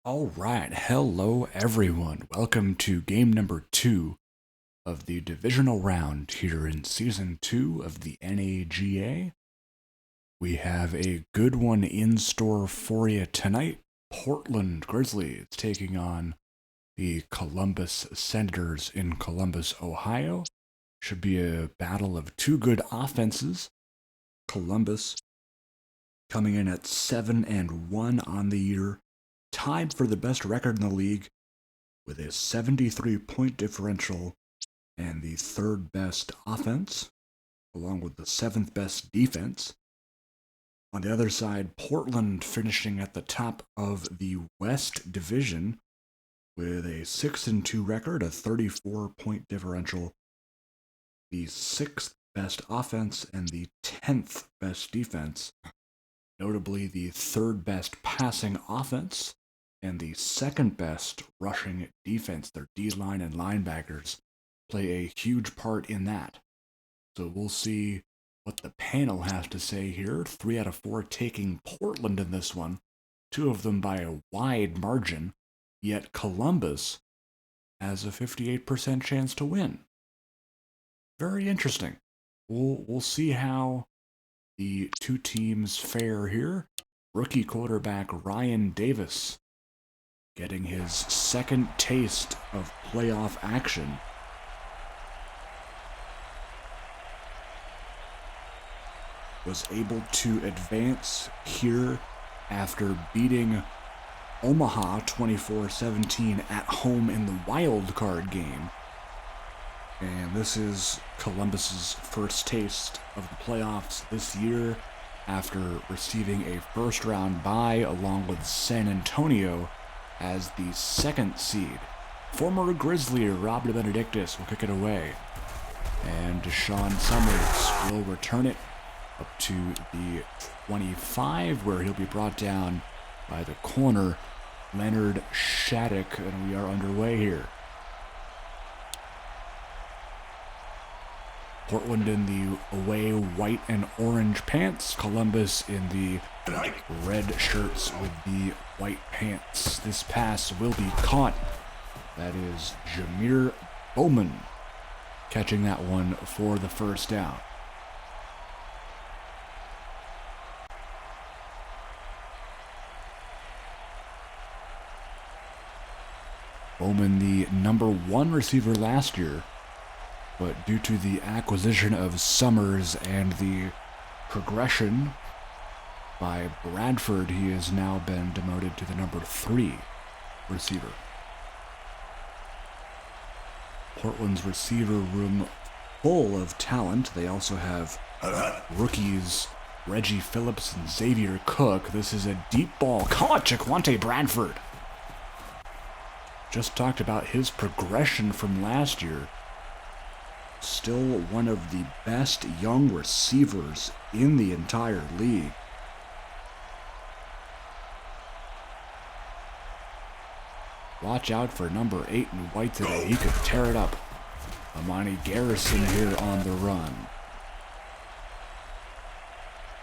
All right, hello everyone. Welcome to game number 2 of the divisional round here in season 2 of the NAGA. We have a good one in store for you tonight. Portland Grizzlies taking on the Columbus Senators in Columbus, Ohio. Should be a battle of two good offenses. Columbus coming in at 7-1 on the year, tied for the best record in the league with a 73-point differential and the third best offense, along with the seventh best defense. On the other side, Portland finishing at the top of the West Division with a 6-2 record, a 34-point differential, the sixth best offense and the 10th best defense, notably the third best passing offense and the second best rushing defense. Their D-line and linebackers play a huge part in that. So we'll see what the panel has to say here. 3 out of 4 taking Portland in this one, 2 of them by a wide margin, yet Columbus has a 58% chance to win. Very interesting. We'll see how the two teams fare here. Rookie quarterback Ryan Davis getting his second taste of playoff action. Was able to advance here after beating Omaha 24-17 at home in the wild card game. And this is Columbus's first taste of the playoffs this year after receiving a first-round bye along with San Antonio as the second seed. Former Grizzly Rob Benedictus will kick it away, and Deshaun Summers will return it up to the 25, where he'll be brought down by the corner, Leonard Shattuck, and we are underway here. Portland in the away white and orange pants, Columbus in the red shirts with the white pants. This pass will be caught. That is Jameer Bowman catching that one for the first down. Bowman, the number 1 receiver last year, but due to the acquisition of Summers and the progression by Bradford, he has now been demoted to the number 3 receiver. Portland's receiver room full of talent. They also have rookies Reggie Phillips and Xavier Cook. This is a deep ball. Caught Jaquante Bradford. Just talked about his progression from last year. Still one of the best young receivers in the entire league. Watch out for number 8 in white today. He could tear it up. Amani Garrison here on the run.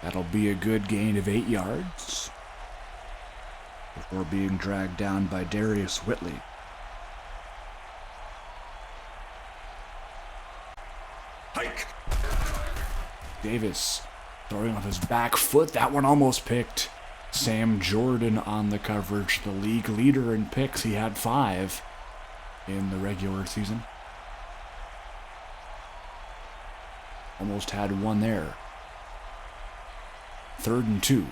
That'll be a good gain of 8 yards before being dragged down by Darius Whitley. Davis throwing off his back foot. That one almost picked. Sam Jordan on the coverage, the league leader in picks. He had 5 in the regular season. Almost had 1 there. 3rd and 2.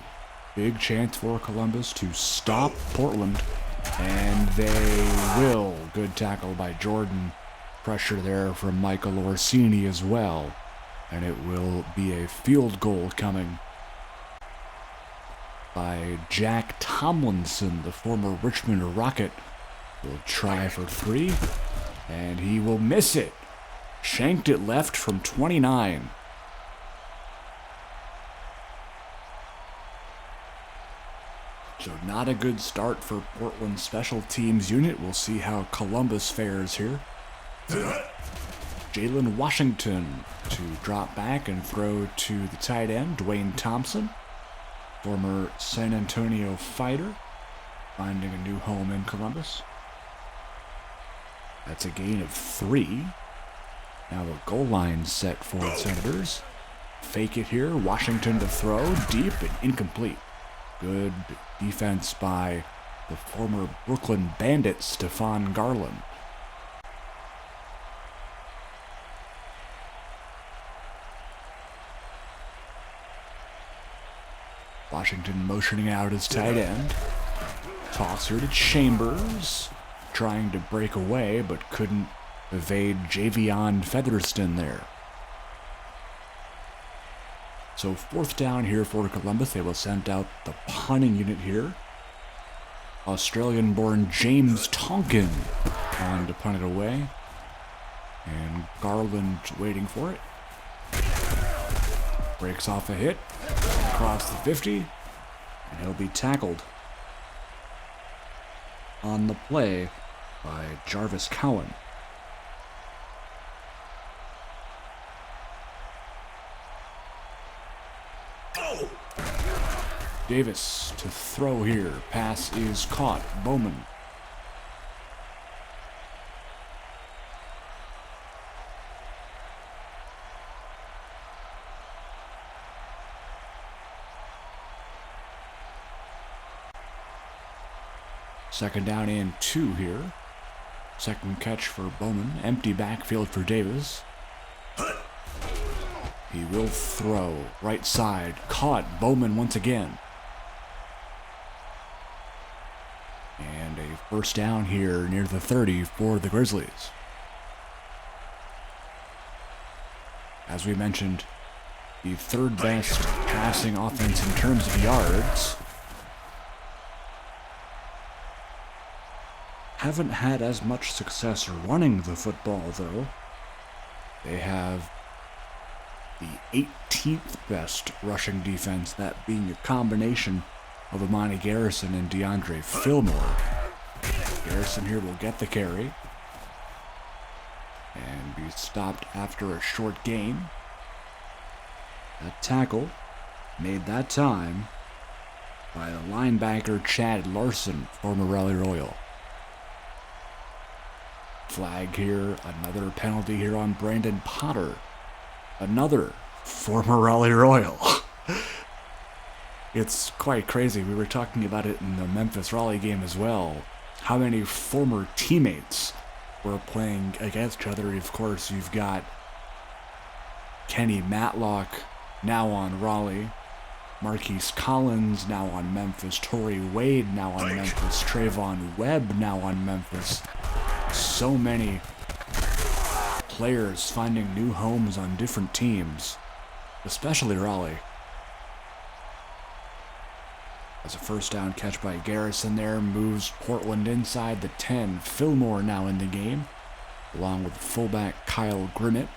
Big chance for Columbus to stop Portland, and they will. Good tackle by Jordan. Pressure there from Michael Orsini as well. And it will be a field goal coming by Jack Tomlinson, the former Richmond Rocket. Will try for 3, and he will miss it. Shanked it left from 29. So not a good start for Portland's special teams unit. We'll see how Columbus fares here. Jalen Washington to drop back and throw to the tight end, Dwayne Thompson, former San Antonio Fighter. finding a new home in Columbus. That's a gain of 3. Now the goal line set for the Senators. Fake it here. Washington to throw. Deep and incomplete. Good defense by the former Brooklyn Bandit, Stephon Garland. Washington motioning out his tight end. Toss here to Chambers. Trying to break away, but couldn't evade Javion Featherston there. So 4th down here for Columbus. They will send out the punting unit here. Australian-born James Tonkin on to punt it away. And Garland waiting for it. Breaks off a hit. Across the 50. And he'll be tackled on the play by Jarvis Cowan. Davis to throw here. Pass is caught. Bowman. Second down and 2 here. Second catch for Bowman. Empty backfield for Davis. He will throw. Right side. Caught. Bowman once again. And a first down here near the 30 for the Grizzlies. As we mentioned, the third best passing offense in terms of yards. Haven't had as much success running the football, though. They have the 18th best rushing defense, that being a combination of Amani Garrison and DeAndre Fillmore. Garrison here will get the carry and be stopped after a short gain. That tackle made that time by the linebacker Chad Larson for Raleigh Royal. Flag here, another penalty here on Brandon Potter. Another former Raleigh Royal. It's quite crazy. We were talking about it in the Memphis-Raleigh game as well. How many former teammates were playing against each other. Of course, you've got Kenny Matlock now on Raleigh. Marquise Collins now on Memphis. Torrey Wade now on Memphis. Trayvon Webb now on Memphis. So many players finding new homes on different teams, especially Raleigh. As a first down catch by Garrison there, moves Portland inside the 10. Fillmore now in the game, along with fullback Kyle Grimmett.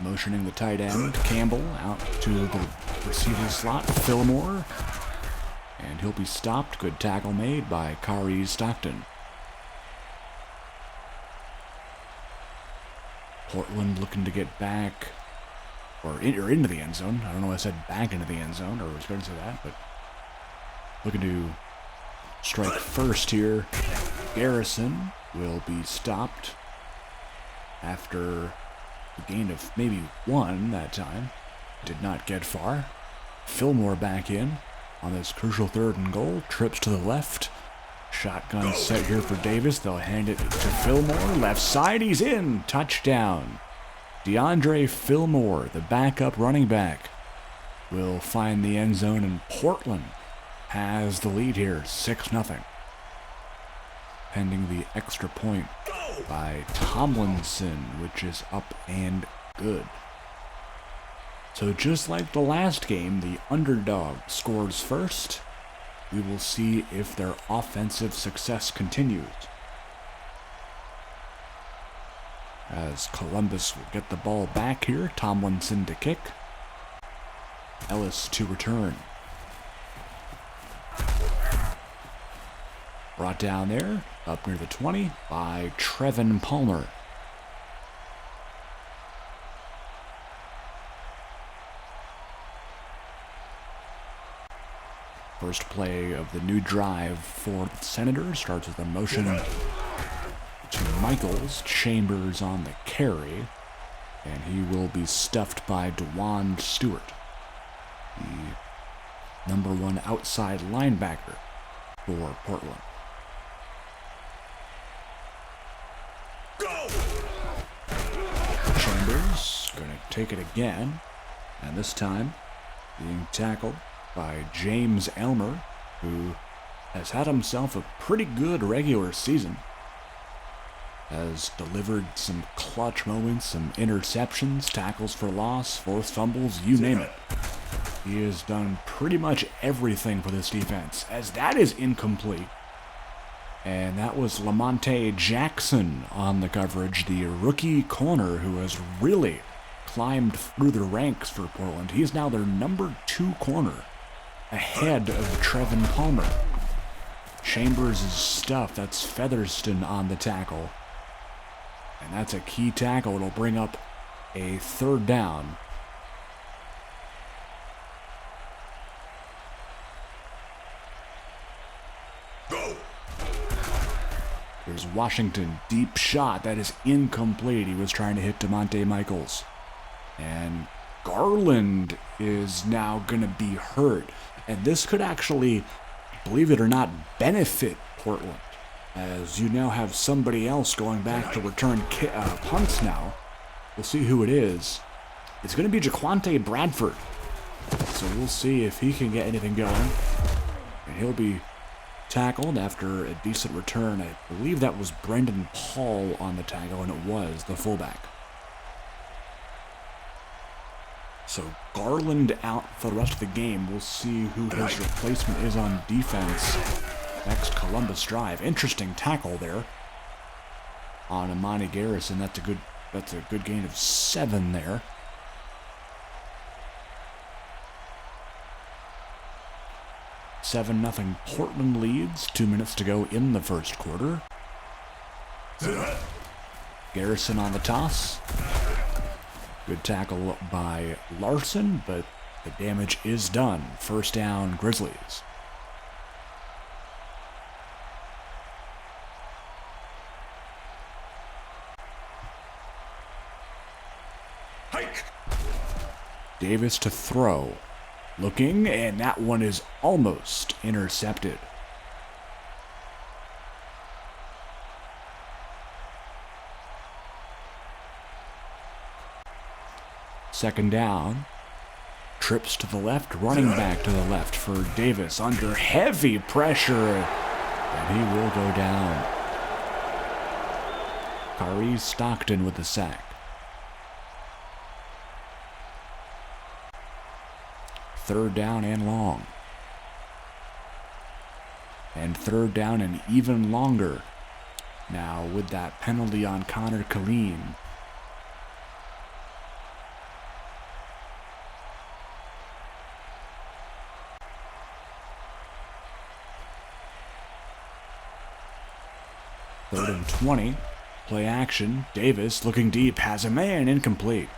Motioning the tight end, Campbell, out to the receiving slot, Fillmore. And he'll be stopped. Good tackle made by Kari Stockton. Portland looking to get back, or into the end zone. I don't know why I said back into the end zone, or was going to say that, but looking to strike first here. Garrison will be stopped after a gain of maybe 1 that time. Did not get far. Fillmore back in on this crucial 3rd and goal. Trips to the left. Shotgun set here for Davis. They'll hand it to Fillmore. Left side, he's in. Touchdown. DeAndre Fillmore, the backup running back, will find the end zone, and Portland has the lead here, 6-0. Pending the extra point by Tomlinson, which is up and good. So just like the last game, the underdog scores first. We will see if their offensive success continues, as Columbus will get the ball back here. Tomlinson to kick. Ellis to return. Brought down there, up near the 20 by Trevin Palmer. First play of the new drive for the Senators starts with a motion to Michaels. Chambers on the carry, and he will be stuffed by DeJuan Stewart, the #1 outside linebacker for Portland. Chambers going to take it again, and this time being tackled by James Elmer, who has had himself a pretty good regular season. Has delivered some clutch moments, some interceptions, tackles for loss, forced fumbles, you name it. He has done pretty much everything for this defense, as that is incomplete. And that was Lamonte Jackson on the coverage, the rookie corner who has really climbed through the ranks for Portland. He is now their #2 corner, ahead of Trevin Palmer. Chambers is stuffed. That's Featherston on the tackle. And that's a key tackle. It'll bring up a 3rd down. There's Washington, deep shot. That is incomplete. He was trying to hit DeMonte Michaels. And Garland is now going to be hurt. And this could actually, believe it or not, benefit Portland, as you now have somebody else going back to return punts now. We'll see who it is. It's going to be Jaquante Bradford. So we'll see if he can get anything going. And he'll be tackled after a decent return. I believe that was Brendan Paul on the tackle, and it was the fullback. So Garland out for the rest of the game. We'll see who his replacement is on defense next Columbus drive. Interesting tackle there on Amani Garrison. That's a good gain of 7 there. (7-0) Portland leads. 2 minutes to go in the first quarter. Garrison on the toss. Good tackle by Larson, but the damage is done. 1st down, Grizzlies. Davis to throw. Looking, and that one is almost intercepted. Second down. Trips to the left, running back to the left for Davis under heavy pressure, and he will go down. Kari Stockton with the sack. 3rd down and long. And 3rd down and even longer. Now with that penalty on Connor Killeen. Third and 20. Play action. Davis looking deep. Has a man. Incomplete.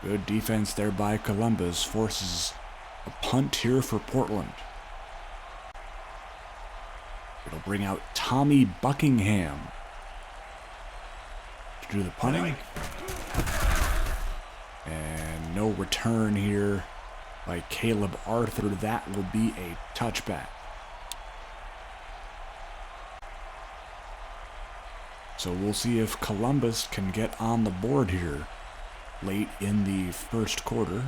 Good defense there by Columbus. Forces a punt here for Portland. It'll bring out Tommy Buckingham to do the punting. And no return here by Caleb Arthur. That will be a touchback. So we'll see if Columbus can get on the board here late in the first quarter.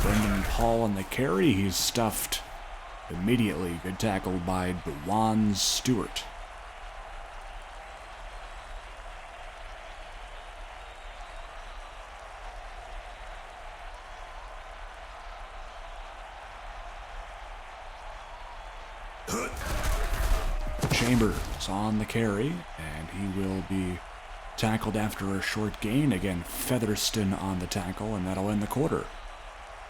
Brendan Paul on the carry. He's stuffed immediately. Good tackle by DeJuan Stewart. Chambers on the carry, and he will be tackled after a short gain. Again, Featherston on the tackle, and that'll end the quarter.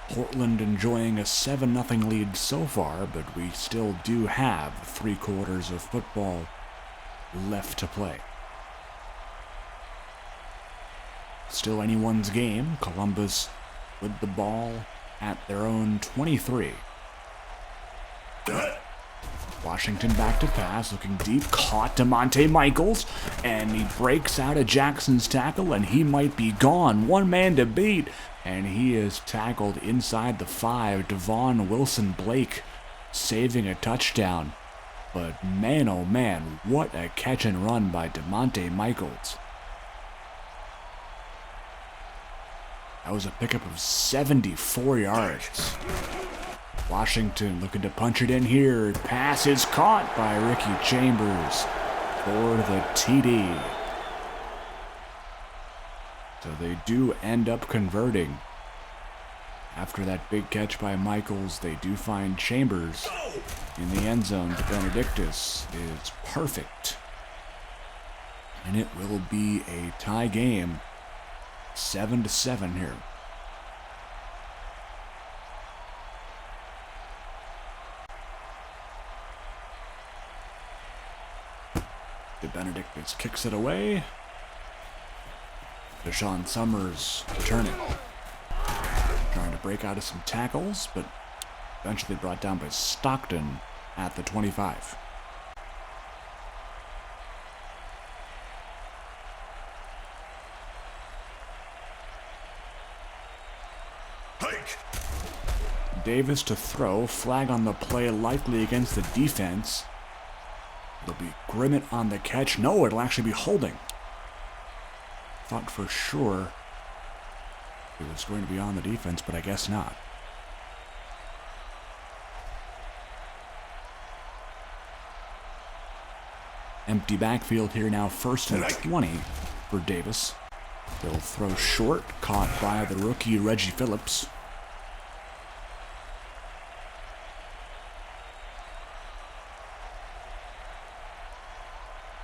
Portland enjoying a 7-0 lead so far, but we still do have 3 quarters of football left to play. still anyone's game. Columbus with the ball at their own 23. Washington back to pass, looking deep, caught DeMonte Michaels, and he breaks out of Jackson's tackle, and he might be gone. One man to beat, and he is tackled inside the 5. Devon Wilson-Blake saving a touchdown. But man, oh man, what a catch and run by DeMonte Michaels. That was a pickup of 74 yards. Washington looking to punch it in here. Pass is caught by Ricky Chambers for the TD. So they do end up converting. After that big catch by Michaels, they do find Chambers in the end zone. Benedictus is perfect. And it will be a tie game. 7-7 here. Benedictus kicks it away. Deshaun Summers returning. Trying to break out of some tackles, but eventually brought down by Stockton at the 25. Davis to throw. Flag on the play, likely against the defense. It'll be Grimmett on the catch. No, it'll actually be holding. Thought for sure it was going to be on the defense, but I guess not. Empty backfield here now, 1st and 20 for Davis. They'll throw short, caught by the rookie Reggie Phillips.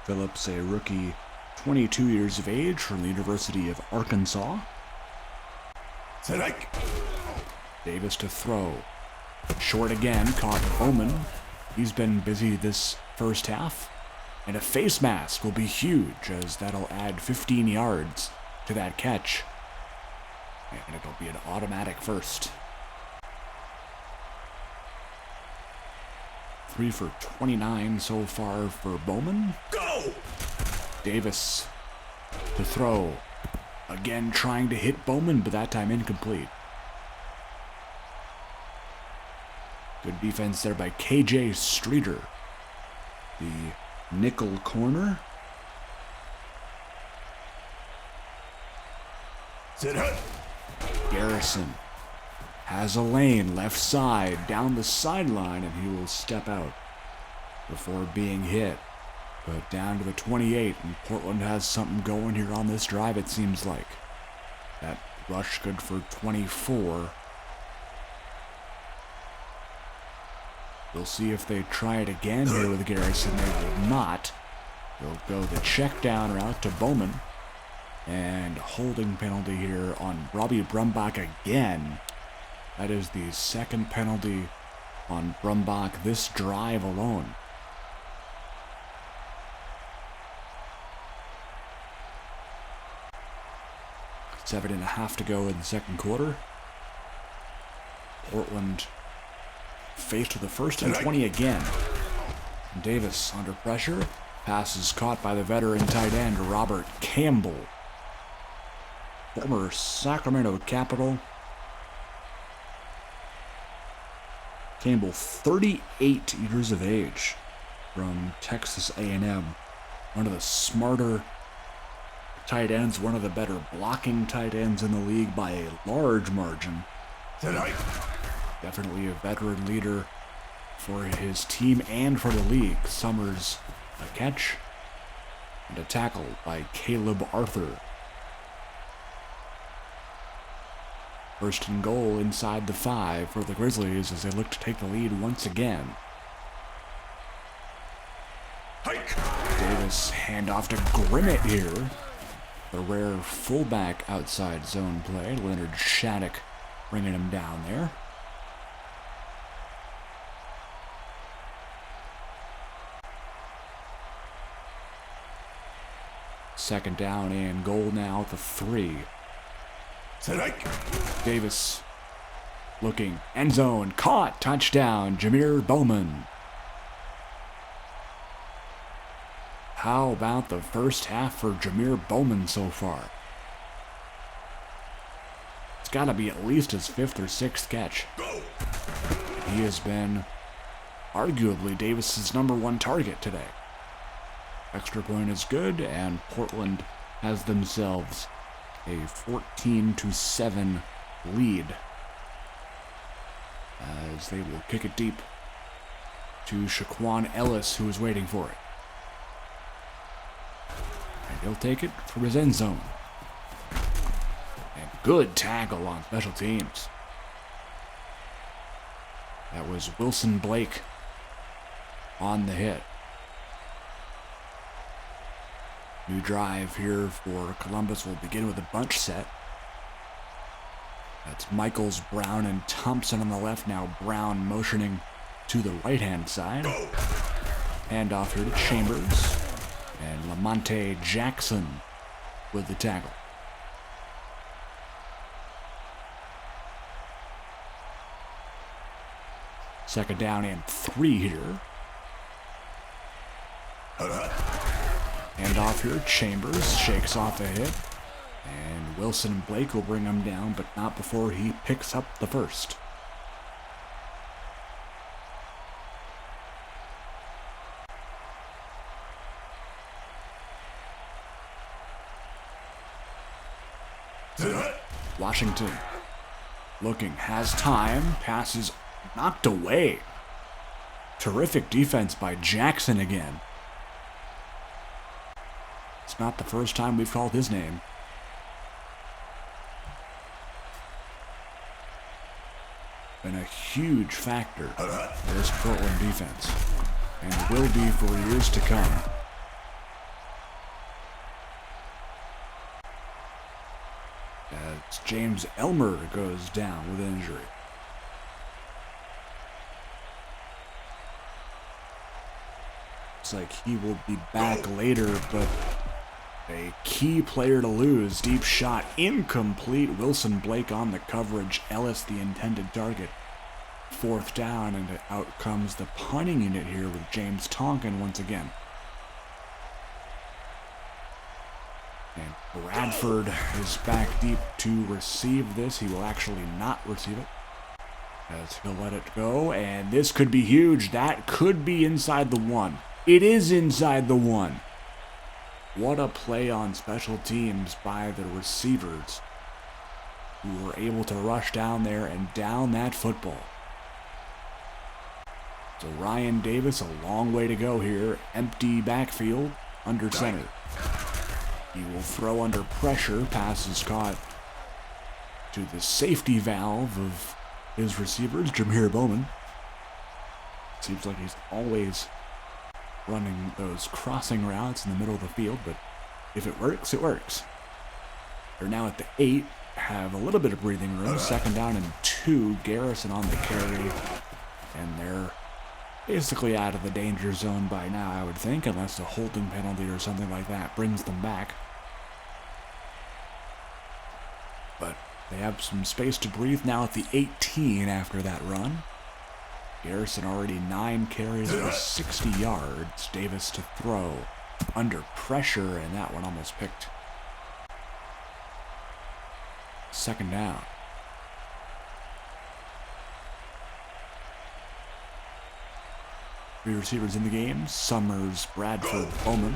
Phillips, a rookie, 22 years of age from the University of Arkansas. Davis to throw. Short again, caught Bowman. He's been busy this first half. And a face mask will be huge, as that'll add 15 yards to that catch. And it'll be an automatic first. 3 for 29 so far for Bowman. Go! Davis to throw. Again trying to hit Bowman, but that time incomplete. Good defense there by KJ Streeter. The nickel corner. Garrison has a lane left side down the sideline, and he will step out before being hit. But down to the 28, and Portland has something going here on this drive, it seems like. That rush good for 24. We'll see if they try it again here with Garrison. They will not. They'll go the check down route to Bowman. And holding penalty here on Robbie Brumbach again. That is the second penalty on Brumbach this drive alone. 7.5 to go in the second quarter. Portland faced with the 1st and 20 again. Davis under pressure. Pass is caught by the veteran tight end Robert Campbell. Former Sacramento Capital. Campbell, 38 years of age, from Texas A&M. One of the smarter tight ends, one of the better blocking tight ends in the league by a large margin. Definitely a veteran leader for his team and for the league. Summers, a catch and a tackle by Caleb Arthur. 1st and goal inside the 5 for the Grizzlies as they look to take the lead once again. Davis handoff to Grimmett here. The rare fullback outside zone play. Leonard Shattuck bringing him down there. Second down and goal now at the 3. Davis looking, end zone, caught, touchdown, Jameer Bowman. How about the first half for Jameer Bowman so far? It's got to be at least his 5th or 6th catch. He has been arguably Davis's #1 target today. Extra point is good, and Portland has themselves a 14-7 lead as they will kick it deep to Shaquan Ellis, who is waiting for it. And he'll take it from his end zone. And good tackle on special teams. That was Wilson Blake on the hit. New drive here for Columbus will begin with a bunch set. That's Michaels, Brown, and Thompson on the left. Now Brown motioning to the right-hand side. Hand off here to Chambers. And Lamonte Jackson with the tackle. Second down and 3 here. Hand off here, Chambers shakes off a hit. And Wilson Blake will bring him down, but not before he picks up the first. Washington looking, has time, passes knocked away. Terrific defense by Jackson again. It's not the first time we've called his name. Been a huge factor for this Portland defense, and will be for years to come. As James Elmer goes down with injury. Looks like he will be back later, but a key player to lose. Deep shot, incomplete. Wilson Blake on the coverage. Ellis the intended target. 4th down, and out comes the punting unit here with James Tonkin once again. And Bradford is back deep to receive this. He will actually not receive it, as he'll let it go, and this could be huge. That could be inside the 1. It is inside the 1. What a play on special teams by the receivers, who were able to rush down there and down that football. So Ryan Davis, a long way to go here. Empty backfield, under center. He will throw under pressure. Pass is caught to the safety valve of his receivers, Jameer Bowman. Seems like he's always running those crossing routes in the middle of the field, but if it works, it works. They're now at the 8, have a little bit of breathing room. 2nd down and 2, Garrison on the carry, and they're basically out of the danger zone by now, I would think, unless a holding penalty or something like that brings them back. But they have some space to breathe now at the 18 after that run. Garrison already 9 carries for 60 yards. Davis to throw under pressure, and that one almost picked. 2nd down. Three receivers in the game: Summers, Bradford, Bowman.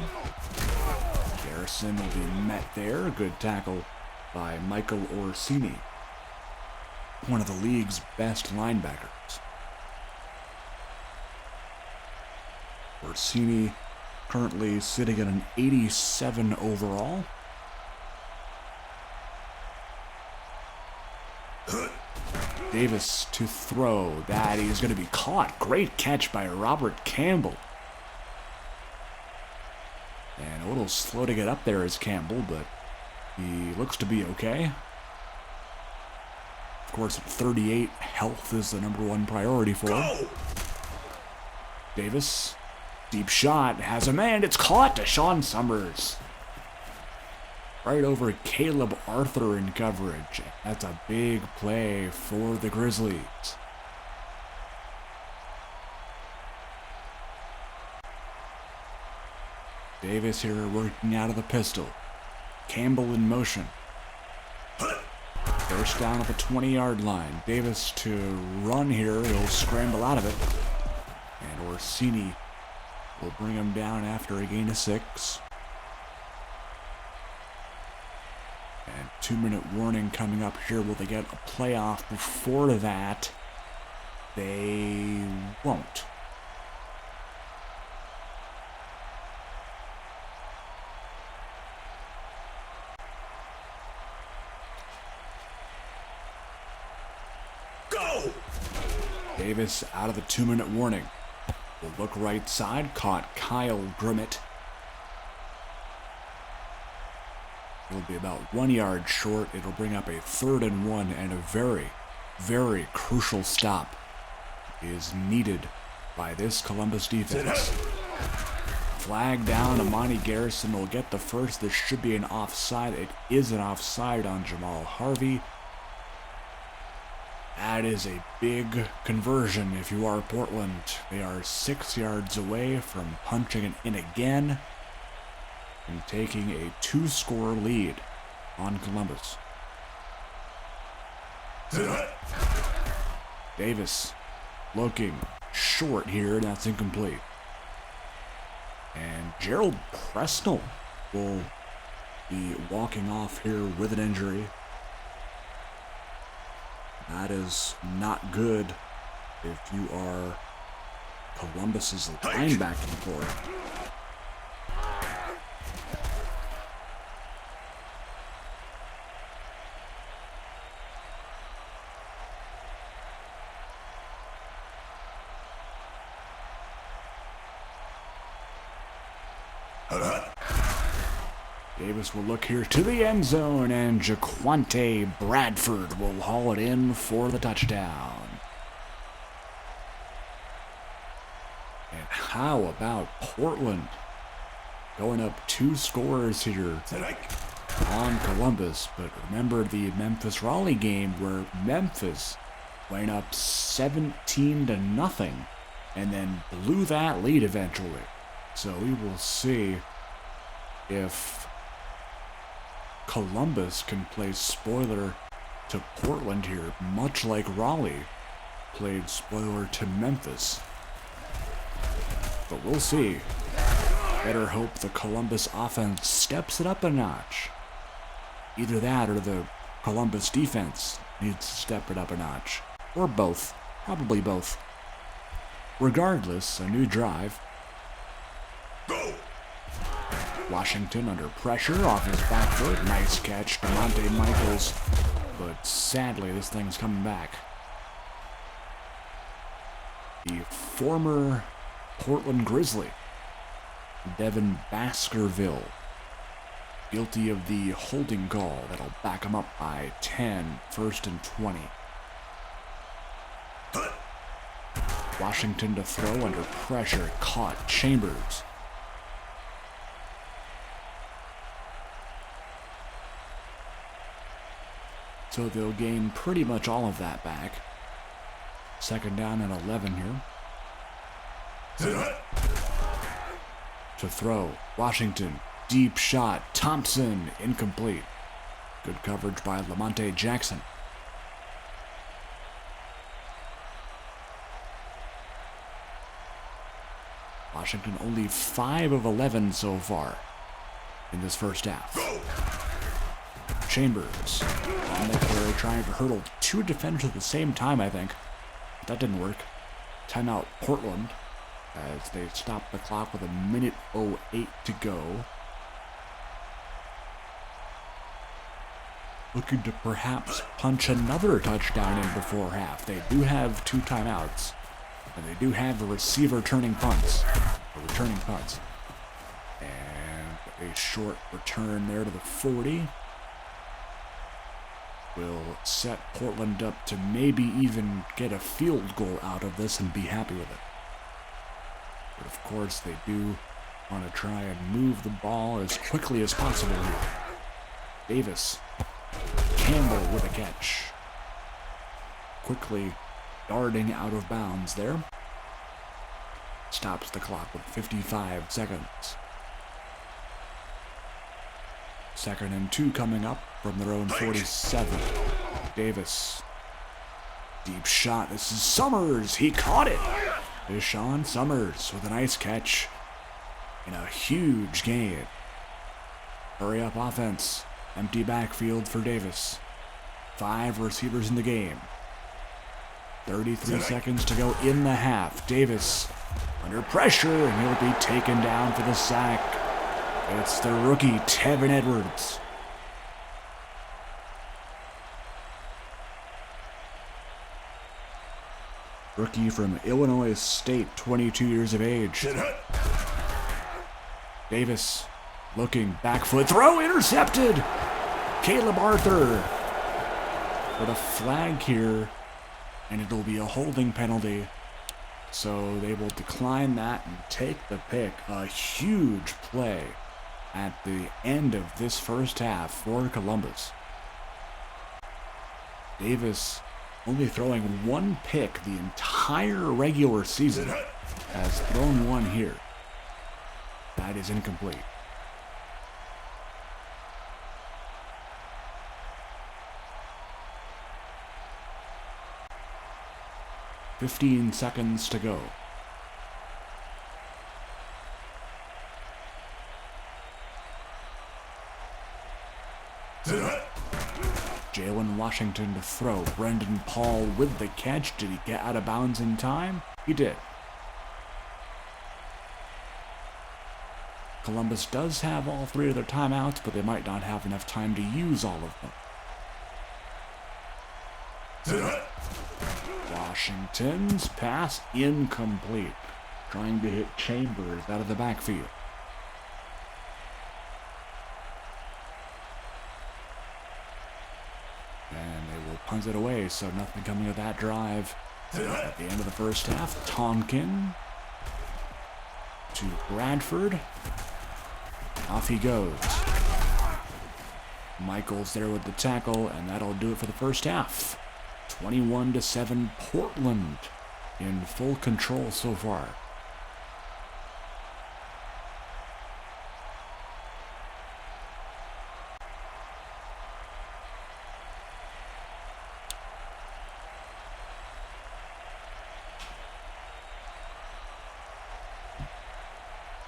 Garrison will be met there. Good tackle by Michael Orsini, one of the league's best linebackers. Orsini currently sitting at an 87 overall. Davis to throw. That is going to be caught. Great catch by Robert Campbell. And a little slow to get up there is Campbell, but he looks to be okay. Of course, at 38, health is the #1 priority for him. Davis, deep shot, has a man. It's caught. Deshaun Summers. right over Caleb Arthur in coverage. That's a big play for the Grizzlies. Davis here working out of the pistol. Campbell in motion. First down at the 20-yard line. Davis to run here. He'll scramble out of it. And Orsini will bring him down after a gain of 6. And 2-minute warning coming up here. Will they get a playoff before that? They won't. Davis out of the 2-minute warning. Will look right side, caught Kyle Grimmett. It'll be about 1 yard short. It'll bring up a 3rd and 1, and a very, very crucial stop is needed by this Columbus defense. Flag down, Amani Garrison will get the first. This should be an offside. It is an offside on Jamal Harvey. That is a big conversion if you are Portland. They are 6 yards away from punching it in again and taking a 2-score lead on Columbus. Davis looking short here, and that's incomplete. And Gerald Presnell will be walking off here with an injury. That is not good if you are Columbus's linebacking core. Davis will look here to the end zone, and Jaquante Bradford will haul it in for the touchdown. And how about Portland going up 2 scores here on Columbus? But remember the Memphis-Raleigh game where Memphis went up 17-0 and then blew that lead eventually. So we will see if Columbus can play spoiler to Portland here, much like Raleigh played spoiler to Memphis. But we'll see. Better hope the Columbus offense steps it up a notch. Either that or the Columbus defense needs to step it up a notch. Or both. Probably both. Regardless, a new drive. Go! Washington under pressure off his back foot. Nice catch, DeMonte Michaels. But sadly, this thing's coming back. The former Portland Grizzly, Devin Baskerville, guilty of the holding call that'll back him up by 10, 1st and 20. Washington to throw under pressure, caught Chambers. So they'll gain pretty much all of that back. 2nd down and 11 here. To throw, Washington, deep shot, Thompson, incomplete. Good coverage by Lamonte Jackson. Washington only 5 of 11 so far in this first half. Chambers on the carry, trying to hurdle 2 defenders at the same time, I think. But that didn't work. Timeout Portland as they stop the clock with 1:08 to go. Looking to perhaps punch another touchdown in before half. They do have 2 timeouts, and they do have the receiver returning punts. And a short return there to the 40. Will set Portland up to maybe even get a field goal out of this and be happy with it. But of course they do want to try and move the ball as quickly as possible here. Davis. Campbell with a catch. Quickly darting out of bounds there. Stops the clock with 55 seconds. 2nd and 2 coming up from their own 47. Davis. Deep shot. This is Summers. He caught it. Deshaun Summers with a nice catch in a huge gain. Hurry up offense. Empty backfield for Davis. 5 receivers in the game. 33 seconds to go in the half. Davis under pressure, and he'll be taken down for the sack. It's the rookie, Tevin Edwards. Rookie from Illinois State, 22 years of age. Davis looking, back foot throw, intercepted. Caleb Arthur with a flag here, and it'll be a holding penalty. So they will decline that and take the pick. A huge play at the end of this first half for Columbus. Davis only throwing 1 pick the entire regular season, has thrown 1 here. That is incomplete. "15 seconds to go. Jalen Washington to throw. Brendan Paul with the catch. Did he get out of bounds in time? He did. Columbus does have all 3 of their timeouts, but they might not have enough time to use all of them. Washington's pass incomplete. Trying to hit Chambers out of the backfield. And they will punt it away, so nothing coming of that drive. At the end of the first half, Tonkin to Bradford. Off he goes. Michaels there with the tackle, and that'll do it for the first half. 21-7 Portland in full control so far.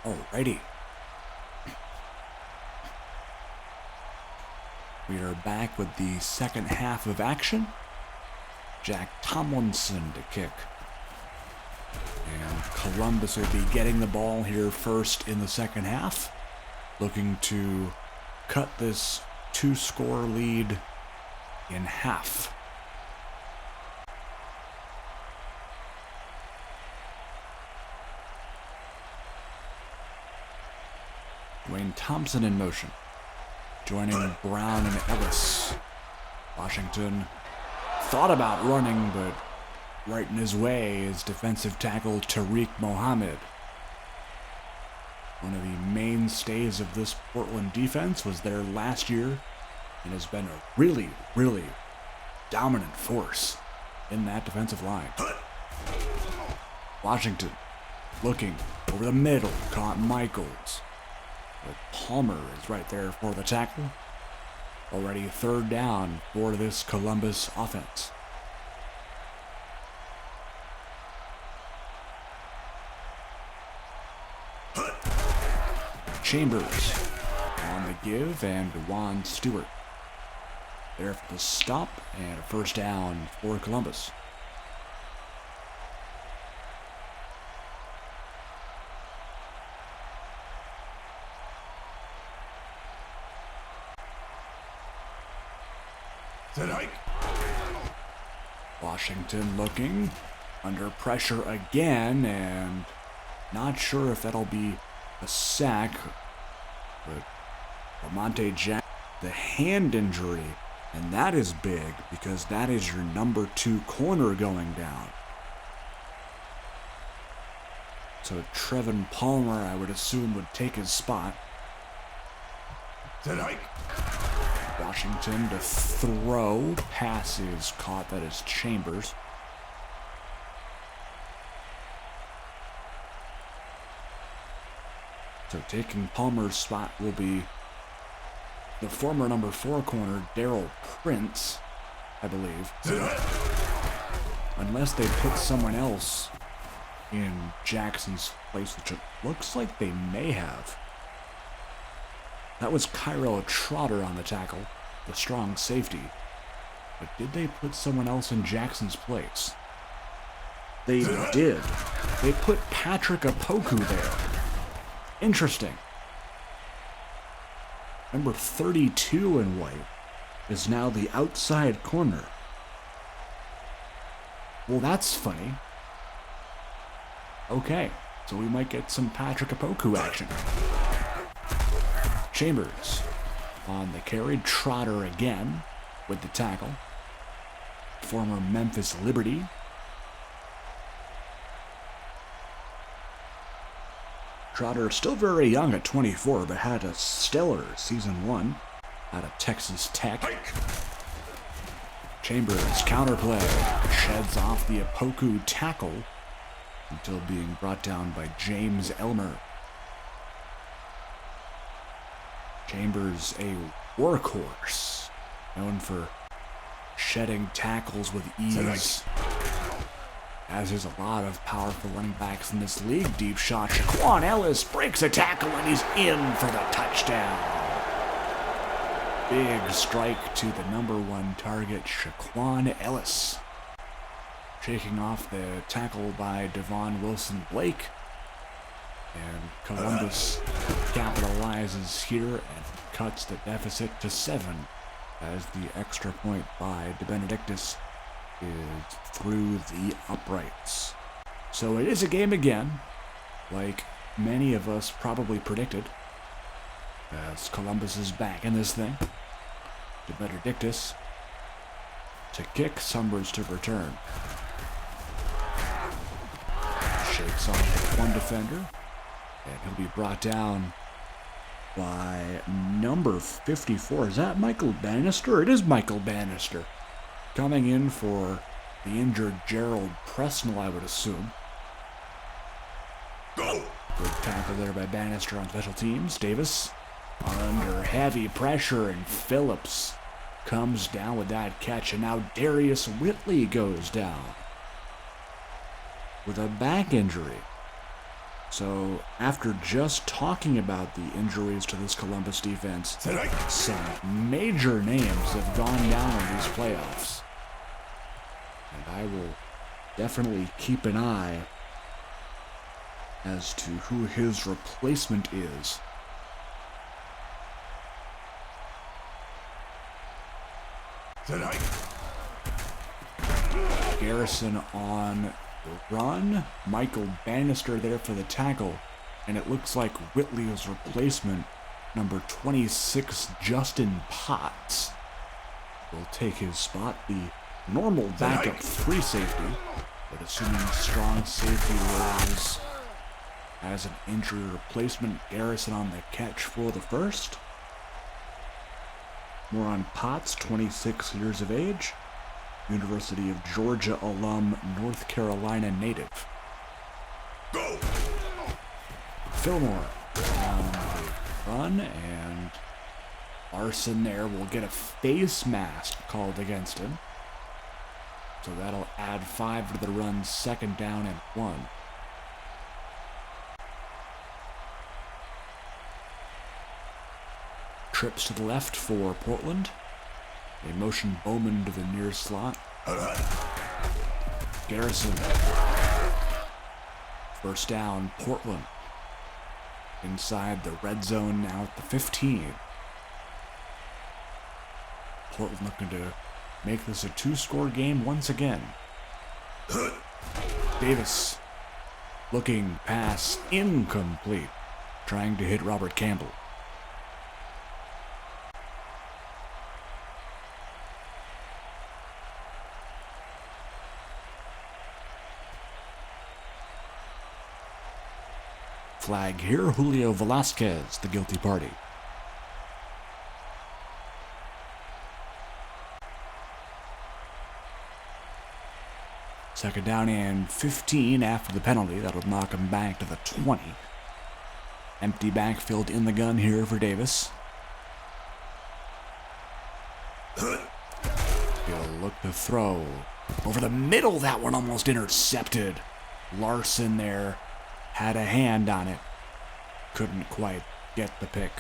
Alrighty. We are back with the second half of action. Jack Tomlinson to kick. And Columbus will be getting the ball here first in the second half. Looking to cut this 2-score lead in half. Dwayne Thompson in motion. Joining Brown and Ellis. Washington thought about running, but right in his way is defensive tackle Tariq Mohammed. One of the mainstays of this Portland defense, was there last year and has been a really, really dominant force in that defensive line. Washington looking over the middle, caught Michaels. But Palmer is right there for the tackle. Already 3rd down for this Columbus offense. Chambers on the give, and Juan Stewart there for the stop, and a 1st down for Columbus. Washington looking under pressure again, and not sure if that'll be a sack, but Lamonte Jack, the hand injury, and that is big because that is your number 2 corner going down. So Trevin Palmer, I would assume, would take his spot. Washington to throw. Pass is caught. That is Chambers. So taking Palmer's spot will be the former number 4 corner, Daryl Prince, I believe. Unless they put someone else in Jackson's place, which it looks like they may have. That was Kyrell Trotter on the tackle, the strong safety. But did they put someone else in Jackson's place? They did. They put Patrick Opoku there. Interesting. Number 32 in white is now the outside corner. Well, that's funny. Okay, so we might get some Patrick Opoku action. Chambers on the carry. Trotter again with the tackle. Former Memphis Liberty. Trotter still very young at 24, but had a stellar season 1 out of Texas Tech. Chambers counterplay, sheds off the Opoku tackle until being brought down by James Elmer. Chambers, a workhorse, known for shedding tackles with ease, as is a lot of powerful running backs in this league. Deep shot, Shaquan Ellis breaks a tackle and he's in for the touchdown. Big strike to the number 1 target, Shaquan Ellis. Shaking off the tackle by Devon Wilson-Blake. And Columbus capitalizes here and cuts the deficit to 7 as the extra point by DeBenedictis is through the uprights. So it is a game again, like many of us probably predicted, as Columbus is back in this thing. DeBenedictis to kick, Summers to return. Shakes off one defender, and he'll be brought down by number 54. Is that Michael Bannister? It is Michael Bannister. Coming in for the injured Gerald Presnell, I would assume. Go! Good tackle there by Bannister on special teams. Davis under heavy pressure, and Phillips comes down with that catch, and now Darius Whitley goes down with a back injury. So after just talking about the injuries to this Columbus defense, some major names have gone down in these playoffs. And I will definitely keep an eye as to who his replacement is. Garrison on the run. Michael Bannister there for the tackle. And it looks like Whitley's replacement, number 26, Justin Potts, will take his spot. The normal backup free safety, but assuming strong safety roles as an injury replacement. Garrison on the catch for the first. More on Potts, 26 years of age, University of Georgia alum, North Carolina native. Go! Fillmore on the run, and Larson there will get a face mask called against him. So that'll add 5 to the run, 2nd down and 1. Trips to the left for Portland. They motion Bowman to the near slot. Garrison. First down, Portland. Inside the red zone now at the 15. Portland looking to make this a 2-score game once again. Davis looking pass incomplete. Trying to hit Robert Campbell. Flag here, Julio Velasquez, the guilty party. Second down and 15 after the penalty. That'll knock him back to the 20. Empty backfield in the gun here for Davis. He'll look to throw. Over the middle, that one almost intercepted. Larson there had a hand on it. Couldn't quite get the pick.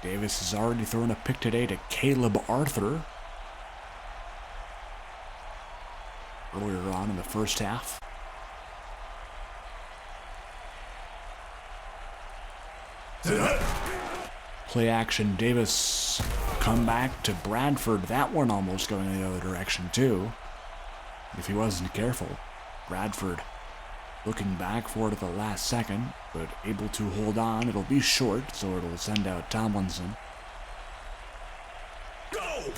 Davis has already thrown a pick today to Caleb Arthur. Earlier on in the first half. Play action, Davis come back to Bradford. That one almost going the other direction too. If he wasn't careful. Bradford looking back for it at the last second, but able to hold on. It'll be short, so it'll send out Tomlinson. Go!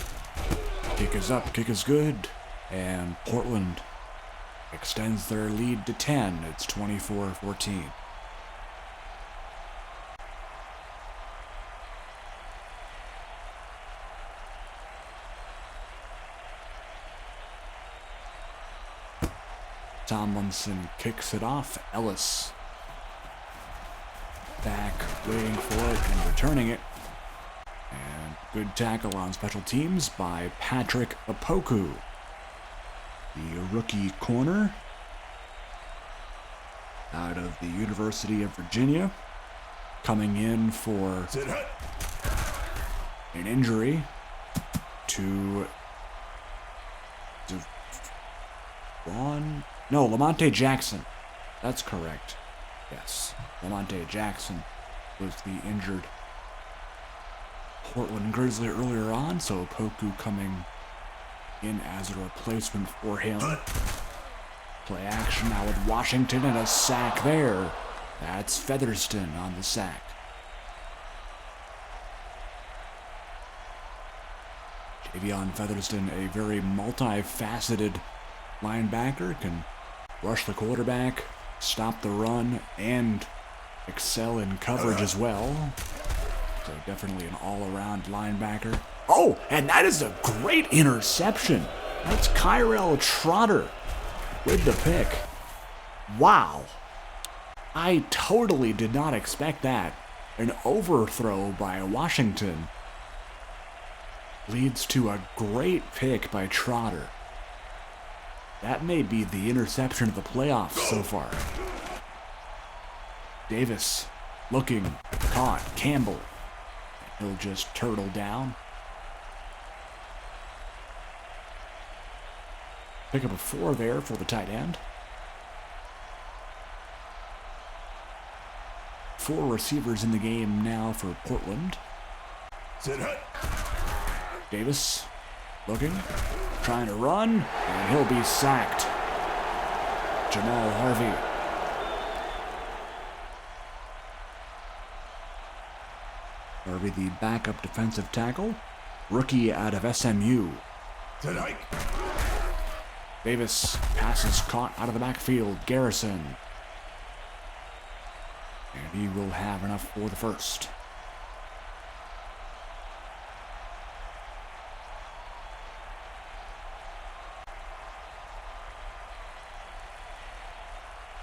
Kick is up, kick is good. And Portland extends their lead to 10. It's 24-14. Tomlinson kicks it off. Ellis back, waiting for it and returning it. And good tackle on special teams by Patrick Opoku. The rookie corner out of the University of Virginia, coming in for an injury to Lamonte Jackson. That's correct. Yes, Lamonte Jackson was the injured Portland Grizzly earlier on, so Opoku coming in as a replacement for him. Play action now with Washington and a sack there. That's Featherston on the sack. Javion Featherston, a very multifaceted linebacker, can rush the quarterback, stop the run, and excel in coverage as well. So definitely an all-around linebacker. Oh, and that is a great interception. That's Kyrell Trotter with the pick. Wow. I totally did not expect that. An overthrow by Washington leads to a great pick by Trotter. That may be the interception of the playoffs so far. Davis looking, caught, Campbell. He'll just turtle down. Pick up a 4 there for the tight end. 4 receivers in the game now for Portland. Davis looking, trying to run, and he'll be sacked. Jamal Harvey. Harvey, the backup defensive tackle, rookie out of SMU. Davis passes caught out of the backfield. Garrison. And he will have enough for the first.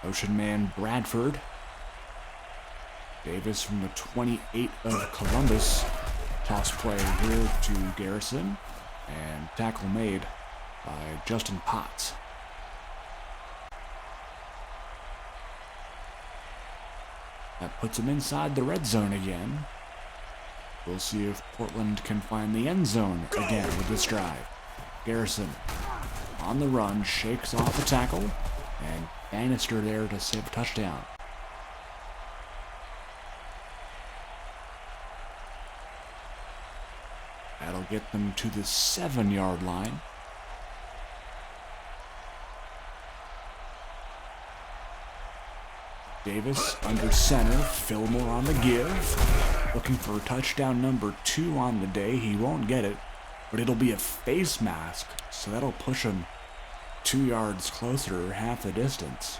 Ocean man Bradford. Davis from the 28 of Columbus. Toss play here to Garrison. And tackle made by Justin Potts. That puts him inside the red zone again. We'll see if Portland can find the end zone again with this drive. Garrison on the run, shakes off the tackle, and Bannister there to save a touchdown. That'll get them to the 7-yard line. Davis under center, Fillmore on the give. Looking for touchdown number 2 on the day. He won't get it, but it'll be a face mask, so that'll push him 2 yards closer, half the distance.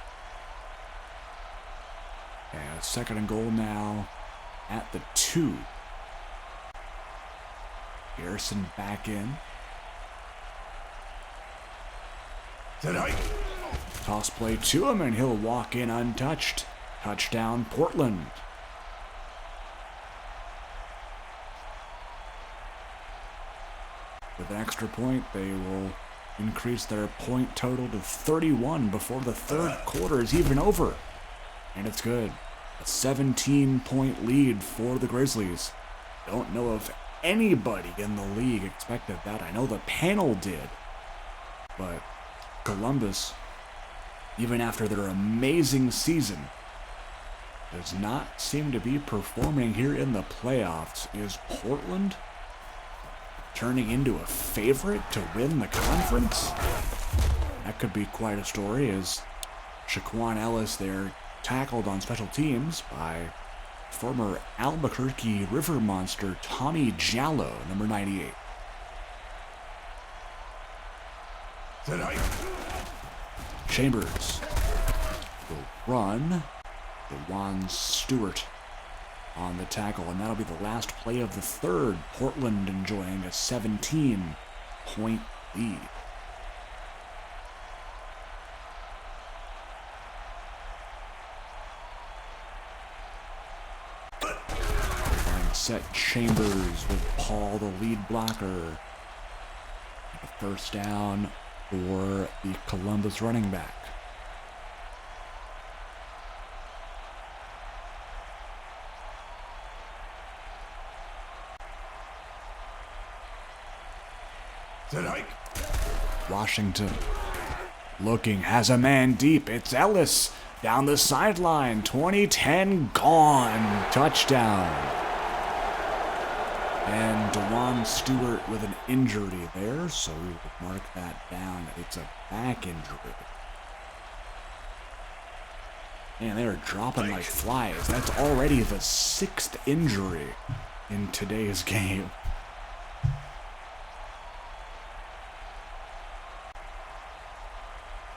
And 2nd and goal now at the 2. Garrison back in. Toss play to him, and he'll walk in untouched. Touchdown, Portland. With an extra point, they will increase their point total to 31 before the third quarter is even over. And it's good. A 17-point lead for the Grizzlies. Don't know if anybody in the league expected that. I know the panel did. But Columbus, even after their amazing season, does not seem to be performing here in the playoffs. Is Portland turning into a favorite to win the conference? That could be quite a story, as Shaquan Ellis there tackled on special teams by former Albuquerque River Monster Tommy Jallo, number 98. Chambers will run. Juwan Stewart on the tackle, and that'll be the last play of the third. Portland enjoying a 17-point lead. Set Chambers with Paul, the lead blocker. A first down for the Columbus running back. Washington looking, has a man deep. It's Ellis down the sideline. 2010 gone. Touchdown. And Juwan Stewart with an injury there, so we will mark that down. It's a back injury. Man, they are dropping like flies. That's already the 6th injury in today's game.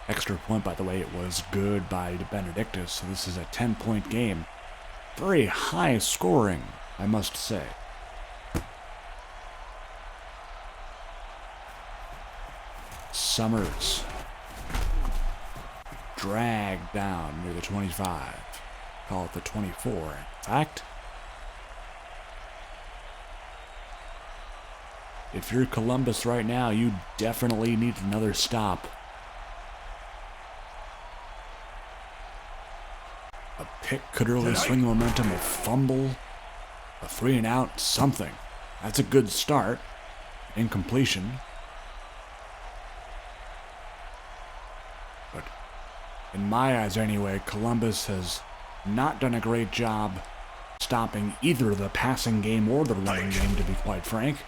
Extra point, by the way, it was good by Benedictus, so this is a 10-point game. Very high scoring, I must say. Summers dragged down near the 25. Call it the 24, in fact. If you're Columbus right now, you definitely need another stop. A pick could really swing momentum, a fumble, a 3 and out, something. That's a good start. Incompletion. But in my eyes anyway, Columbus has not done a great job stopping either the passing game or the running game, to be quite frank.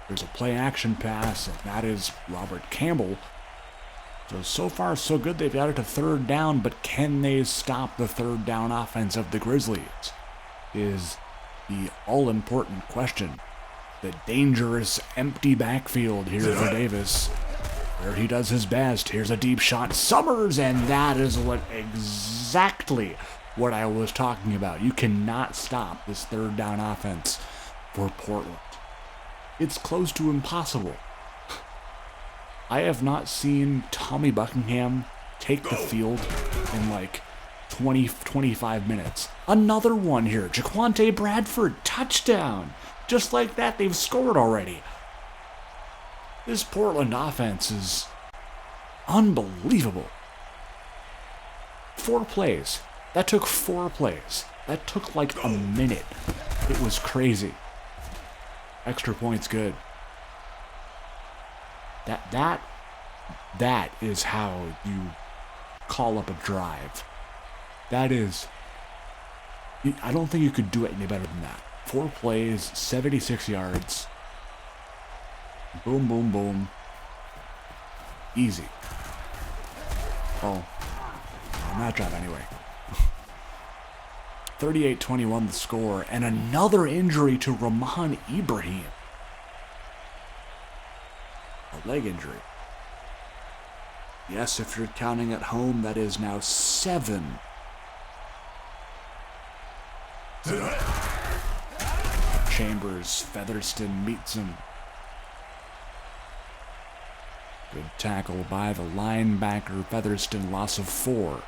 There's a play-action pass, and that is Robert Campbell. So far, so good. They've got it to third down, but can they stop the third down offense of the Grizzlies? Is the all-important question. The dangerous empty backfield here for Davis, where he does his best. Here's a deep shot, Summers, and that is exactly what I was talking about. You cannot stop this third down offense for Portland. It's close to impossible. I have not seen Tommy Buckingham take the field in like 20-25 minutes. Another one here. Jaquante Bradford, touchdown. Just like that, they've scored already. This Portland offense is unbelievable. 4 plays. That took 4 plays. That took like a minute. It was crazy. Extra points good. That is how you call up a drive. That is, I don't think you could do it any better than that. 4 plays, 76 yards. Boom, boom, boom. Easy. Oh, on that drive anyway. 38-21 the score, and another injury to Rahman Ibrahim. A leg injury. Yes, if you're counting at home, that is now 7. Chambers, Featherston meets him. Good tackle by the linebacker, Featherston, loss of 4.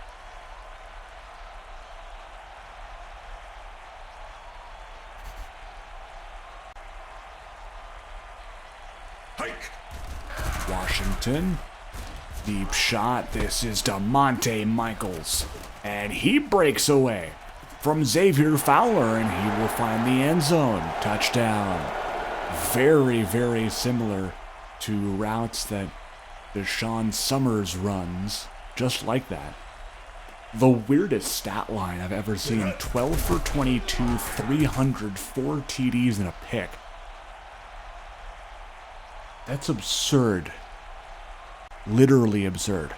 Washington, deep shot. This is DeMonte Michaels, and he breaks away from Xavier Fowler, and he will find the end zone. Touchdown. Very, very similar to routes that Deshaun Summers runs, just like that. The weirdest stat line I've ever seen. 12 for 22, 304 TDs and a pick. That's absurd. Literally absurd.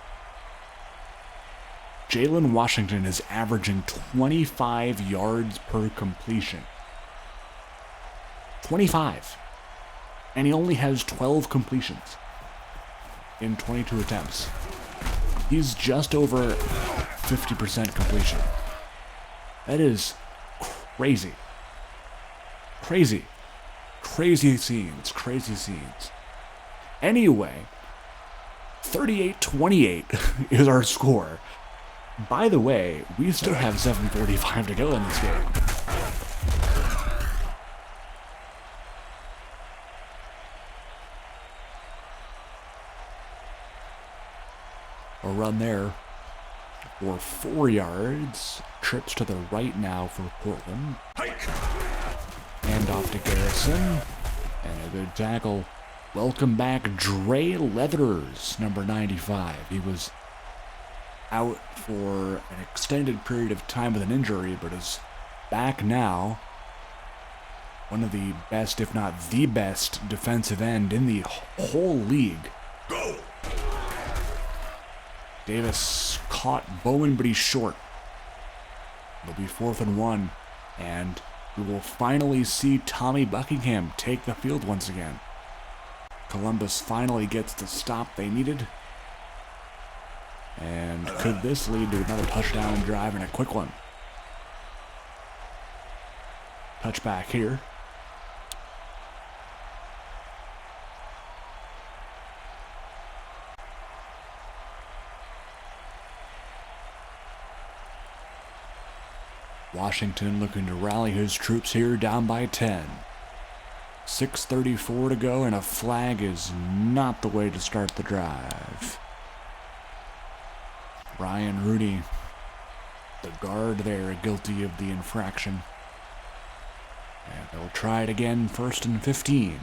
Jalen Washington is averaging 25 yards per completion. 25. And he only has 12 completions in 22 attempts. He's just over 50% completion. That is crazy. Crazy. Crazy scenes. Crazy scenes. Anyway, 38-28 is our score. By the way, we still have 7:45 to go in this game. A run there for 4 yards. Trips to the right now for Portland. Hand off to Garrison. And a good tackle. Welcome back, Dre Leathers, number 95. He was out for an extended period of time with an injury, but is back now. One of the best, if not the best, defensive end in the whole league. Go! Davis caught Bowen, but he's short. It'll be 4th and 1, and we will finally see Tommy Buckingham take the field once again. Columbus finally gets the stop they needed. And could this lead to another touchdown drive and a quick one? Touchback here. Washington looking to rally his troops here, down by 10. 6:34 to go, and a flag is not the way to start the drive. Ryan Rooney, the guard there, guilty of the infraction. And they'll try it again, 1st and 15.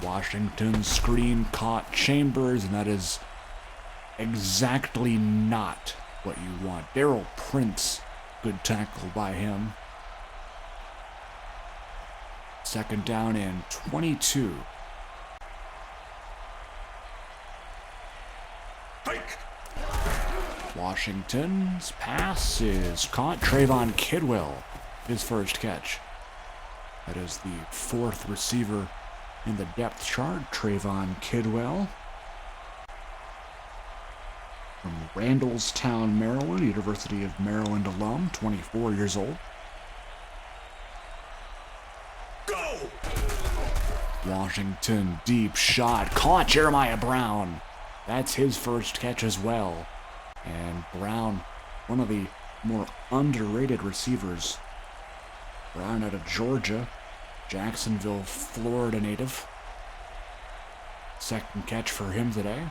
Washington screen caught Chambers, and that is exactly not what you want. Darryl Prince, good tackle by him. 2nd down and 22. Washington's pass is caught. Trayvon Kidwell, his first catch. That is the 4th receiver in the depth chart. Trayvon Kidwell from Randallstown, Maryland, University of Maryland alum, 24 years old. Go! Washington, deep shot, caught Jeremiah Brown. That's his first catch as well. And Brown, one of the more underrated receivers. Brown out of Georgia, Jacksonville, Florida native. 2nd catch for him today.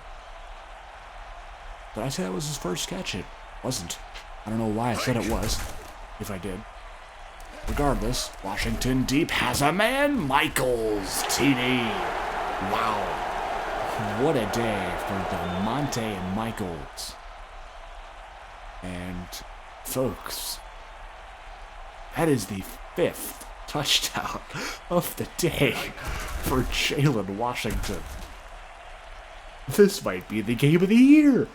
Did I say that was his first catch? It wasn't. I don't know why I said it was, if I did. Regardless, Washington deep has a man. Michaels, TD. Wow. What a day for DeMonte Michaels. And, folks, that is the 5th touchdown of the day for Jalen Washington. This might be the game of the year.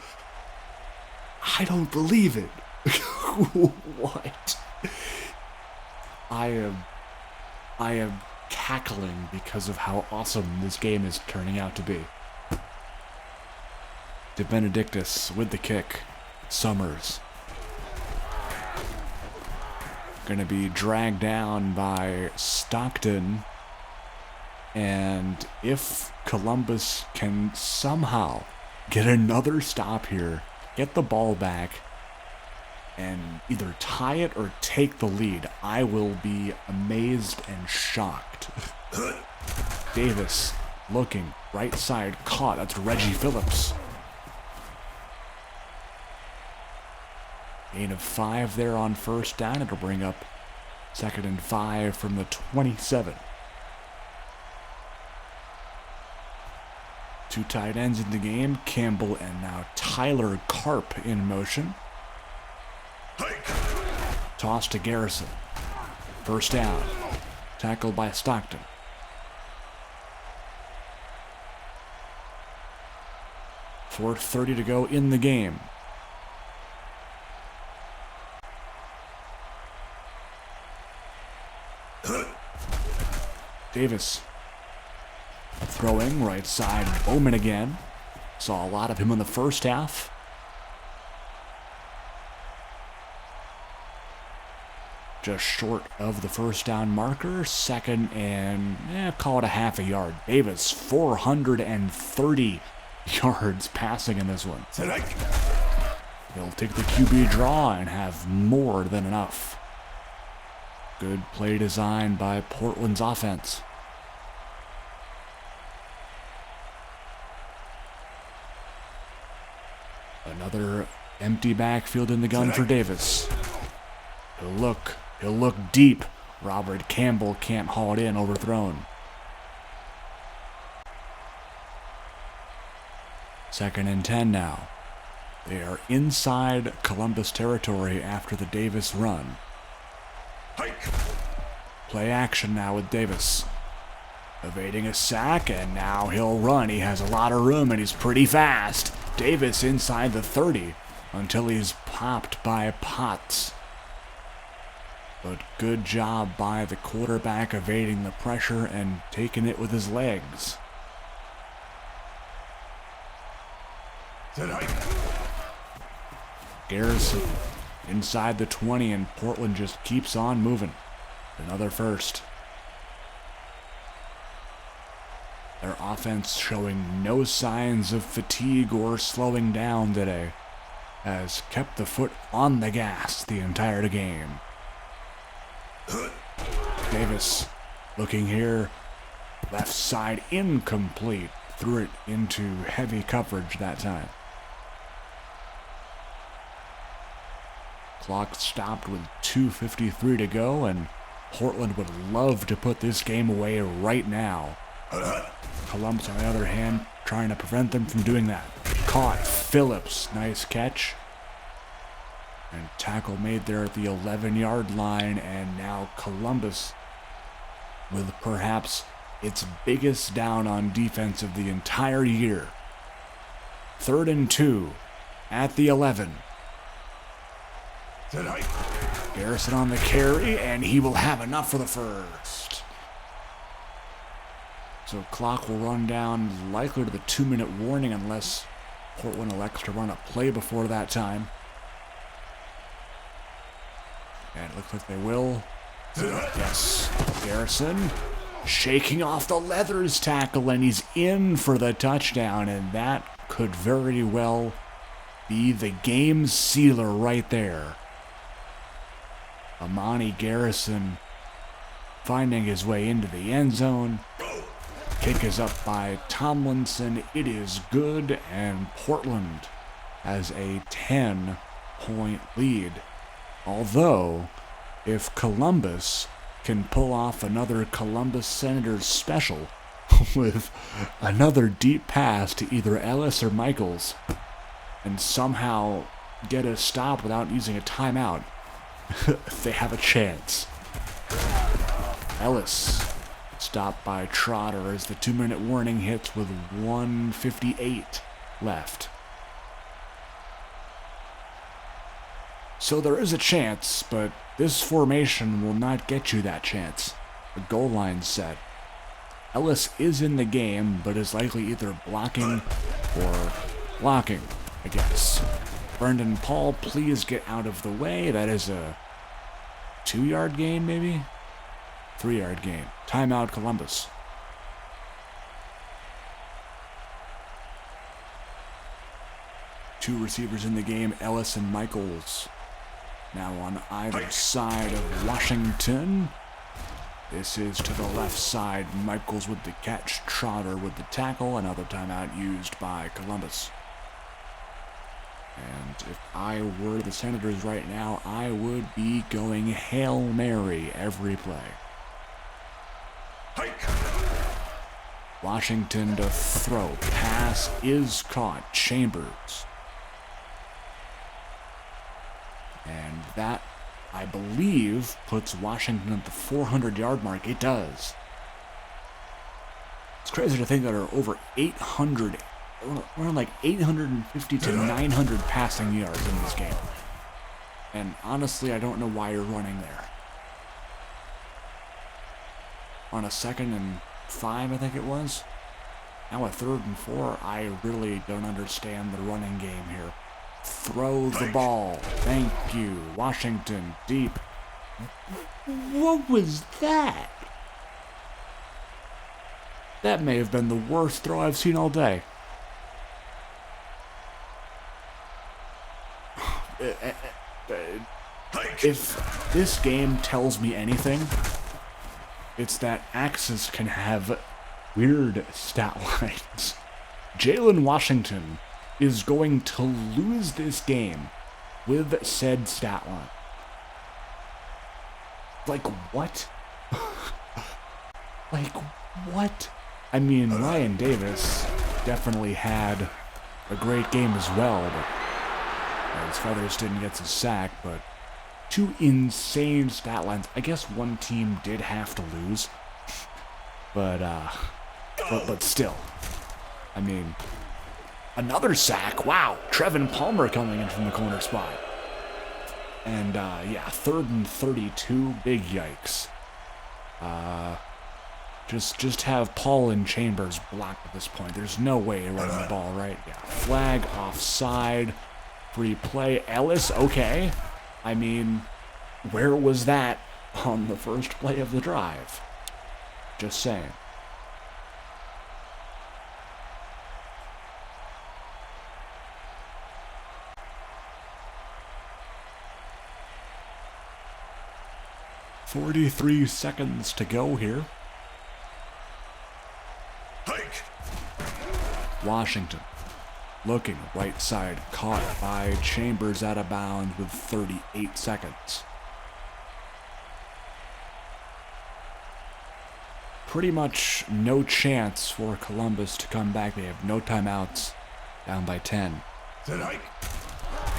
I don't believe it. What? I am cackling because of how awesome this game is turning out to be. De Benedictus with the kick. Summers. going to be dragged down by Stockton. And if Columbus can somehow get another stop here, get the ball back, and either tie it or take the lead, I will be amazed and shocked. Davis looking, right side, caught. That's Reggie Phillips. Gain of 5 there on first down. It'll bring up 2nd and 5 from the 27. 2 tight ends in the game, Campbell and now Tyler Karp in motion. Toss to Garrison. First down. Tackled by Stockton. .4:30 to go in the game. Davis throwing right side. Bowman again. Saw a lot of him in the first half. Just short of the first down marker. 2nd and call it a half a yard. Davis 430 yards passing in this one. He'll take the QB draw and have more than enough. Good play design by Portland's offense. Another empty backfield in the gun for Davis. He'll look deep. Robert Campbell can't haul it in, overthrown. 2nd and 10 now. They are inside Columbus territory after the Davis run. Play action now with Davis. Evading a sack, and now he'll run. He has a lot of room, and he's pretty fast. Davis inside the 30 until he's popped by Potts. But good job by the quarterback evading the pressure and taking it with his legs. Garrison inside the 20, and Portland just keeps on moving. Another first. Their offense showing no signs of fatigue or slowing down today, has kept the foot on the gas the entire game. Davis looking here, left side incomplete, threw it into heavy coverage that time. Clock stopped with 2:53 to go, and Portland would love to put this game away right now. Columbus, on the other hand, trying to prevent them from doing that. Caught Phillips, nice catch. And tackle made there at the 11-yard line, and now Columbus with perhaps its biggest down on defense of the entire year. 3rd and 2 at the 11. Garrison on the carry, and he will have enough for the first. So clock will run down likely to the 2-minute warning unless Portland elects to run a play before that time. And it looks like they will. Yes. Garrison shaking off the Leathers tackle, and he's in for the touchdown, and that could very well be the game sealer right there. Amani Garrison finding his way into the end zone. Kick is up by Tomlinson. It is good, and Portland has a 10-point lead. Although, if Columbus can pull off another Columbus Senators special with another deep pass to either Ellis or Michaels and somehow get a stop without using a timeout, they have a chance. Ellis stopped by Trotter as the 2-minute warning hits with 1:58 left. So there is a chance, but this formation will not get you that chance. The goal line set. Ellis is in the game, but is likely either blocking or blocking, I guess. Brendan Paul, please get out of the way. That is a 2-yard gain, maybe? 3-yard gain. Timeout, Columbus. Two receivers in the game, Ellis and Michaels. Now on either side of Washington. This is to the left side. Michaels with the catch, Trotter with the tackle. Another timeout used by Columbus. And if I were the Senators right now, I would be going Hail Mary every play. Washington to throw. Pass is caught. Chambers. And that, I believe, puts Washington at the 400-yard mark. It does. It's crazy to think that there are over 800, around like 850 to 900 passing yards in this game. And honestly, I don't know why you're running there. On a 2nd and 5, I think it was. Now a 3rd and 4, I really don't understand the running game here. Throw the ball. Thank you. Washington, deep. What was that? That may have been the worst throw I've seen all day. If this game tells me anything, it's that Axis can have weird stat lines. Jalen Washington is going to lose this game with said stat line. Like, what? Like, what? I mean, Ryan Davis definitely had a great game as well, but his Feathers didn't get his sack, but two insane stat lines. I guess one team did have to lose, but still. I mean, another sack. Wow, Trevin Palmer coming in from the corner spot. And, yeah, 3rd and 32, big yikes. Just have Paul and Chambers blocked at this point. There's no way to run the ball, right? Yeah, flag, offside, free play. Ellis, okay. I mean, where was that on the first play of the drive? Just saying. "43 seconds to go here." Washington looking right side, caught by Chambers out of bounds with 38 seconds. Pretty much no chance for Columbus to come back. They have no timeouts, down by 10.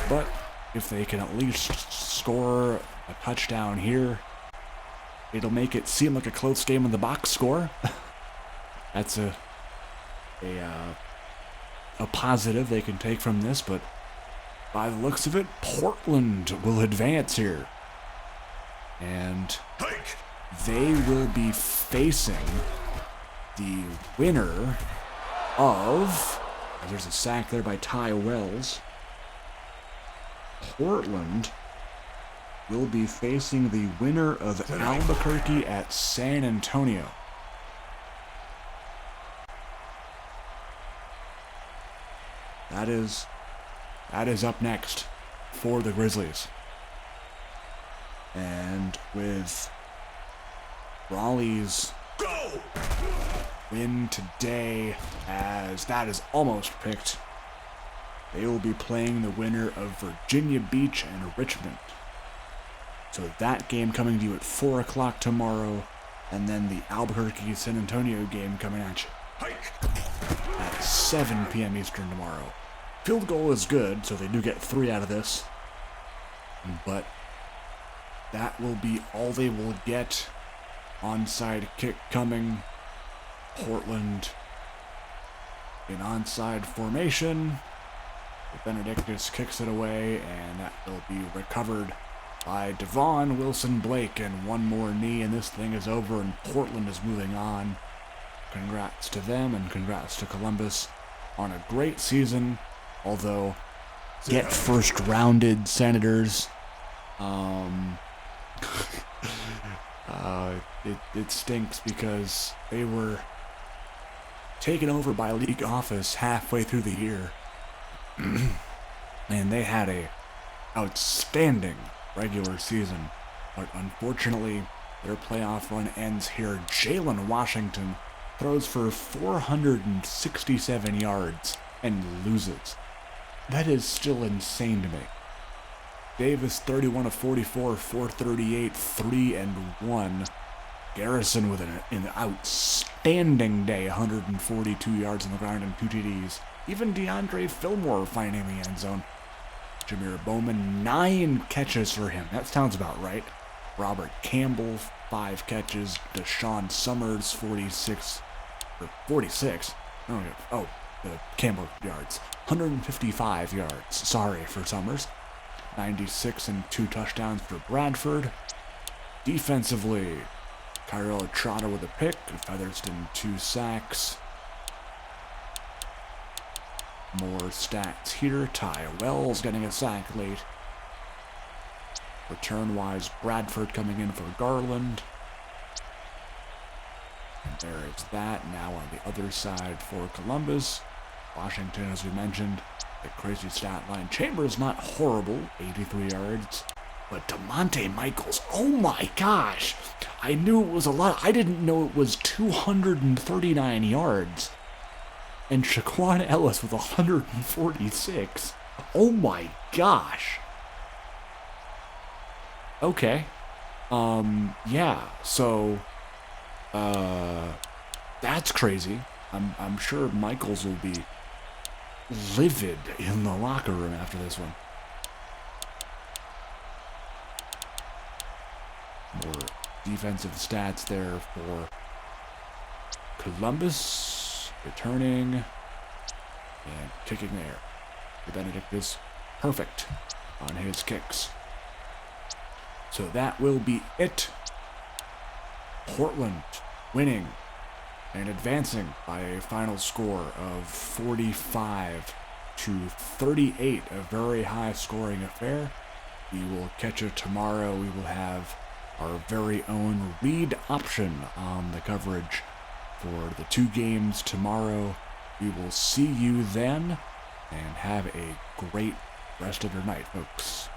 But if they can at least score a touchdown here, it'll make it seem like a close game in the box score. That's a positive they can take from this, but by the looks of it, Portland will advance here. And they will be facing the winner of... There's a sack there by Ty Wells. Portland will be facing the winner of Albuquerque at San Antonio. That is up next for the Grizzlies. And with Raleigh's win today, as that is almost picked, they will be playing the winner of Virginia Beach and Richmond. So that game coming to you at 4 o'clock tomorrow, and then the Albuquerque-San Antonio game coming at you at 7 p.m. Eastern tomorrow. Field goal is good, so they do get 3 out of this. But that will be all they will get. Onside kick coming. Portland in onside formation. Benedictus kicks it away, and that will be recovered by Devon Wilson-Blake, and one more knee, and this thing is over, and Portland is moving on. Congrats to them, and congrats to Columbus on a great season, although get first-rounded Senators. it stinks because they were taken over by league office halfway through the year. And they had a outstanding regular season, but unfortunately their playoff run ends here. Jalen Washington throws for 467 yards and loses. That is still insane to me. Davis 31 of 44, 438, 3-1. Garrison with an outstanding day, 142 yards on the ground and 2 TDs. Even DeAndre Fillmore finding the end zone. Jameer Bowman, 9 catches for him. That sounds about right. Robert Campbell, 5 catches. Deshaun Summers, 46. Oh, the Campbell yards. 155 yards. Sorry for Summers. 96 and 2 touchdowns for Bradford. Defensively, Kyrell Trotter with a pick. Featherston, 2 sacks. More stats here. Ty Wells getting a sack late. Return-wise, Bradford coming in for Garland. And there is that. Now on the other side for Columbus. Washington, as we mentioned, a crazy stat line. Chambers not horrible, 83 yards. But DeMonte Michaels, oh my gosh! I knew it was a lot. I didn't know it was 239 yards. And Shaquan Ellis with 146. Oh my gosh. Okay. Yeah, so that's crazy. I'm sure Michaels will be livid in the locker room after this one. More defensive stats there for Columbus. Returning and kicking there. Benedict is perfect on his kicks. So that will be it. Portland winning and advancing by a final score of 45-38. A very high scoring affair. We will catch you tomorrow. We will have our very own read option on the coverage for the 2 games tomorrow. We will see you then, and have a great rest of your night, folks.